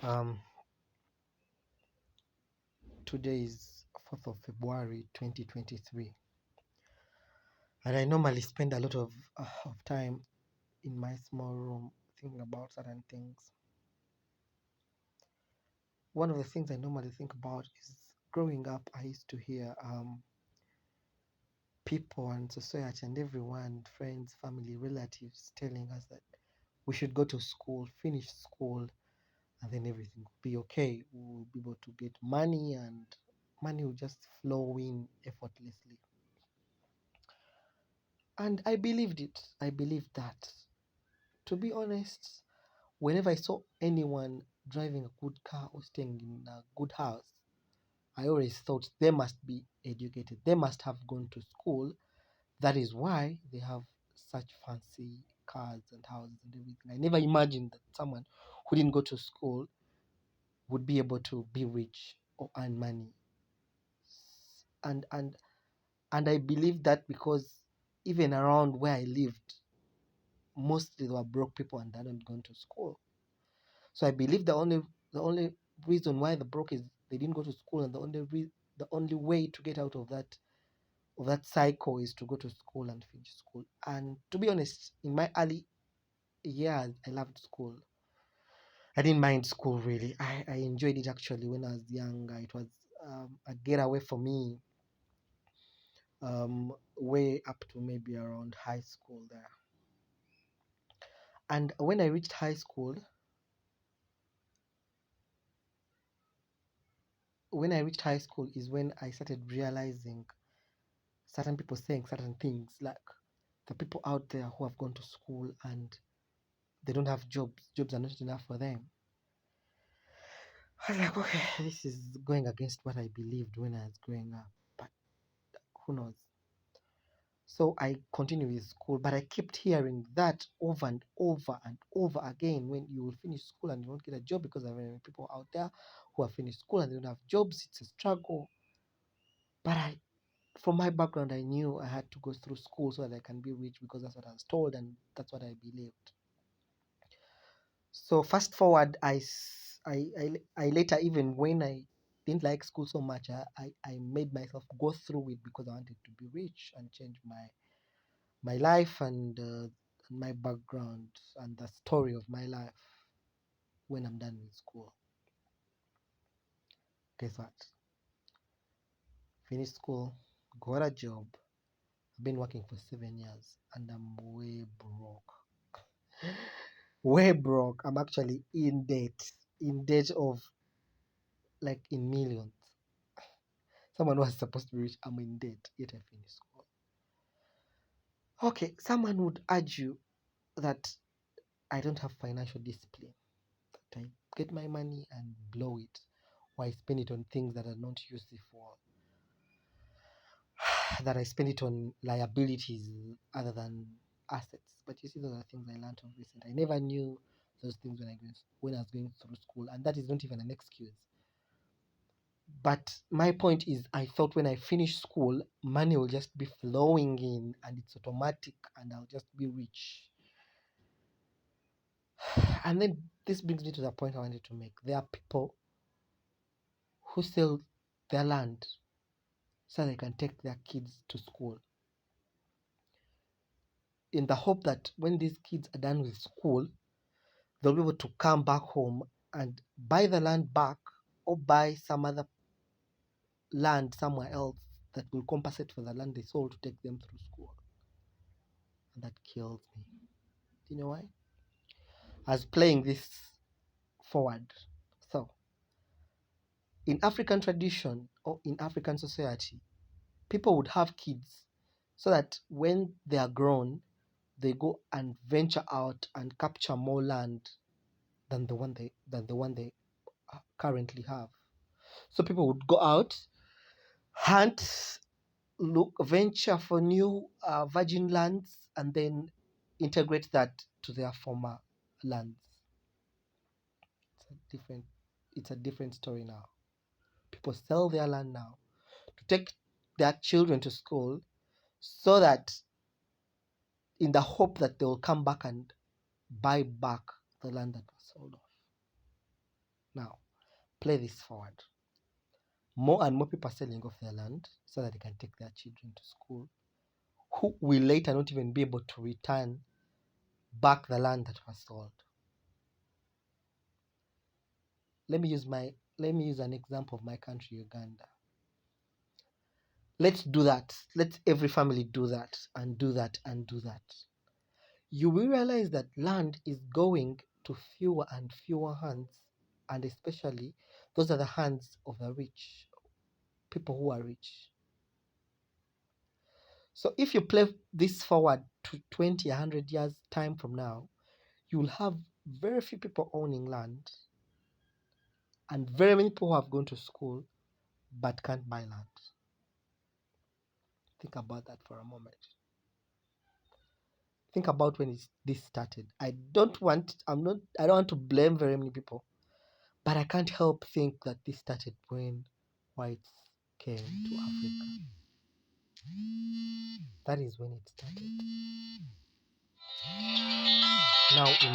Um, Today is 4th of February 2023, and I normally spend a lot of time in my small room thinking about certain things. One of the things I normally think about is growing up, I used to hear people and society and everyone, friends, family, relatives, telling us that we should go to school, finish school, and then everything will be okay. We'll be able to get money, and money will just flow in effortlessly. And I believed it. I believed that. To be honest, whenever I saw anyone driving a good car or staying in a good house, I always thought they must be educated. They must have gone to school. That is why they have such fancy cars and houses and everything. I never imagined that someone who didn't go to school would be able to be rich or earn money. And and and I believe that because even around where I lived, mostly they were broke people and they hadn't gone to school. So I believe the only reason why the broke is they didn't go to school, and the only way to get out of that cycle is to go to school and finish school. And to be honest, in my early years, I loved school. I didn't mind school really. I enjoyed it actually when I was younger. It was a getaway for me, way up to maybe around high school there. And when I reached high school is when I started realizing certain people saying certain things, like the people out there who have gone to school and they don't have jobs are not enough for them. I was like, okay, this is going against what I believed when I was growing up, but who knows? So I continued with school, but I kept hearing that over and over and over again. When you will finish school and you won't get a job, because there are many people out there who have finished school and they don't have jobs. It's a struggle. But from my background, I knew I had to go through school so that I can be rich, because that's what I was told and that's what I believed. So fast forward, I later, even when I didn't like school so much, I made myself go through it because I wanted to be rich and change my life and my background and the story of my life when I'm done with school. Guess what? Finished school, got a job. I've been working for 7 years and I'm way broke. Way broke. I'm actually in debt of like in millions. Someone who was supposed to be rich, I'm in debt, yet I finished school. Okay, someone would argue that I don't have financial discipline, that I get my money and blow it, or I spend it on things that are not useful, that I spend it on liabilities other than assets. But you see, those are things I learned of recent. I never knew those things when I was going through school, and that is not even an excuse. But my point is, I thought when I finish school, money will just be flowing in and it's automatic and I'll just be rich. And then this brings me to the point I wanted to make. There are people who sell their land so they can take their kids to school, in the hope that when these kids are done with school, they'll be able to come back home and buy the land back, or buy some other land somewhere else that will compensate for the land they sold to take them through school. And that kills me. Do you know why? I was playing this forward. So, in African tradition or in African society, people would have kids so that when they are grown, they go and venture out and capture more land than the one they currently have. So people would go out, hunt, look, venture for new virgin lands, and then integrate that to their former lands. Different. It's a different story now. People sell their land now to take their children to school, so that in the hope that they will come back and buy back the land that was sold off. Now, play this forward. More and more people are selling off their land so that they can take their children to school, who will later not even be able to return back the land that was sold. Let me use an example of my country, Uganda. Let's do that. Let every family do that and do that and do that. You will realize that land is going to fewer and fewer hands, and especially those are the hands of the rich, people who are rich. So if you play this forward to 20, 100 years time from now, you will have very few people owning land and very many people who have gone to school but can't buy land. Think about that for a moment. Think about when this started. I don't want to blame very many people, but I can't help think that this started when whites came to Africa. That is when it started. Now imagine